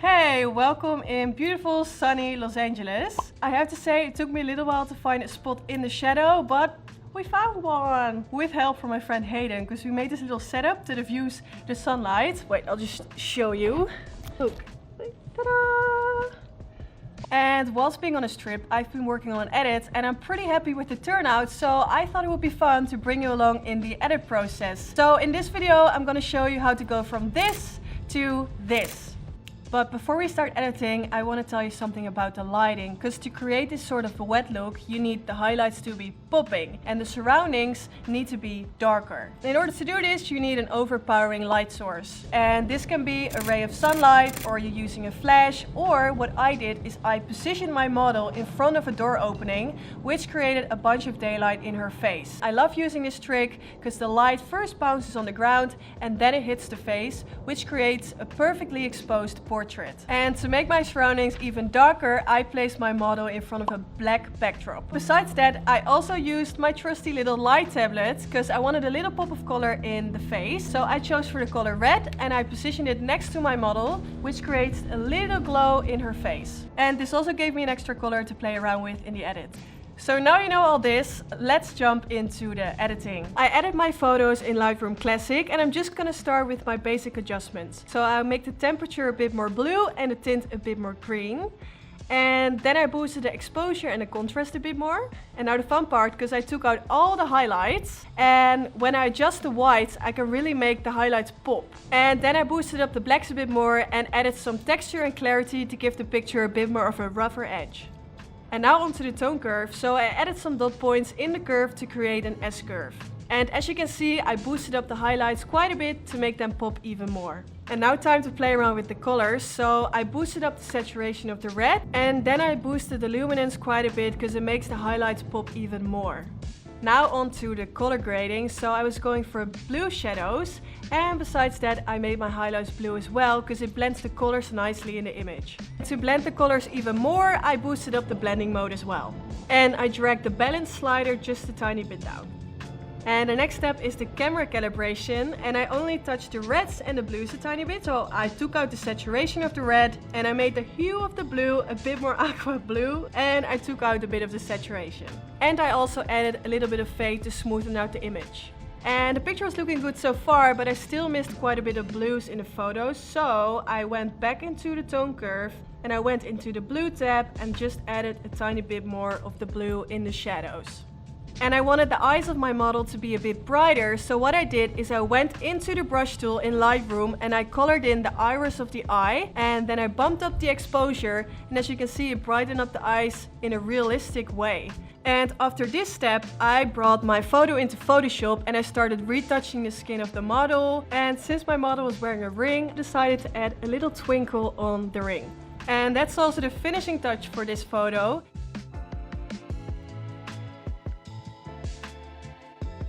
Hey, welcome in beautiful sunny Los Angeles. I have to say it took me a little while to find a spot in the shadow, but we found one with help from my friend Hayden, because we made this little setup that diffuse the sunlight. Wait, I'll just show you. Look. Ta-da! And whilst being on this trip, I've been working on an edit and I'm pretty happy with the turnout, so I thought it would be fun to bring you along in the edit process. So in this video, I'm going to show you how to go from this to this. But before we start editing, I want to tell you something about the lighting, because to create this sort of a wet look, you need the highlights to be popping and the surroundings need to be darker. In order to do this, you need an overpowering light source. And this can be a ray of sunlight, or you're using a flash, or what I did is I positioned my model in front of a door opening, which created a bunch of daylight in her face. I love using this trick because the light first bounces on the ground and then it hits the face, which creates a perfectly exposed portrait. And to make my surroundings even darker, I placed my model in front of a black backdrop. Besides that, I also used my trusty little light tablet because I wanted a little pop of color in the face. So I chose for the color red and I positioned it next to my model, which creates a little glow in her face. And this also gave me an extra color to play around with in the edit. So now you know all this, let's jump into the editing. I edit my photos in Lightroom Classic and I'm just gonna start with my basic adjustments. So I'll make the temperature a bit more blue and the tint a bit more green. And then I boosted the exposure and the contrast a bit more. And now the fun part, because I took out all the highlights. And when I adjust the whites, I can really make the highlights pop. And then I boosted up the blacks a bit more and added some texture and clarity to give the picture a bit more of a rougher edge. And now onto the tone curve, so I added some dot points in the curve to create an S-curve. And as you can see, I boosted up the highlights quite a bit to make them pop even more. And now time to play around with the colors, so I boosted up the saturation of the red, and then I boosted the luminance quite a bit because it makes the highlights pop even more. Now onto the color grading, so I was going for blue shadows, and besides that I made my highlights blue as well because it blends the colors nicely in the image. To blend the colors even more, I boosted up the blending mode as well. And I dragged the balance slider just a tiny bit down. And the next step is the camera calibration, and I only touched the reds and the blues a tiny bit. So I took out the saturation of the red and I made the hue of the blue a bit more aqua blue, and I took out a bit of the saturation. And I also added a little bit of Faye to smoothen out the image. And the picture was looking good so far, but I still missed quite a bit of blues in the photos, so I went back into the tone curve and I went into the blue tab and just added a tiny bit more of the blue in the shadows. And I wanted the eyes of my model to be a bit brighter, so what I did is I went into the brush tool in Lightroom and I colored in the iris of the eye, and then I bumped up the exposure, and as you can see it brightened up the eyes in a realistic way. And after this step, I brought my photo into Photoshop and I started retouching the skin of the model, and since my model was wearing a ring, I decided to add a little twinkle on the ring. And that's also the finishing touch for this photo.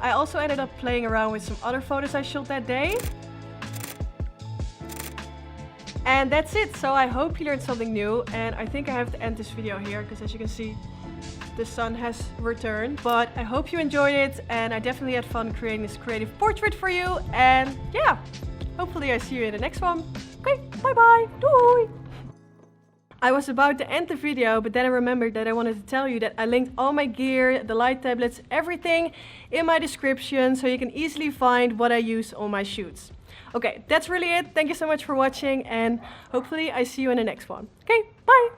I also ended up playing around with some other photos I shot that day. And that's it, so I hope you learned something new, and I think I have to end this video here because as you can see the sun has returned. But I hope you enjoyed it, and I definitely had fun creating this creative portrait for you, and yeah, hopefully I see you in the next one. Okay, bye bye, doei! I was about to end the video, but then I remembered that I wanted to tell you that I linked all my gear, the light tablets, everything in my description, so you can easily find what I use on my shoots. Okay, that's really it. Thank you so much for watching, and hopefully I see you in the next one. Okay, bye!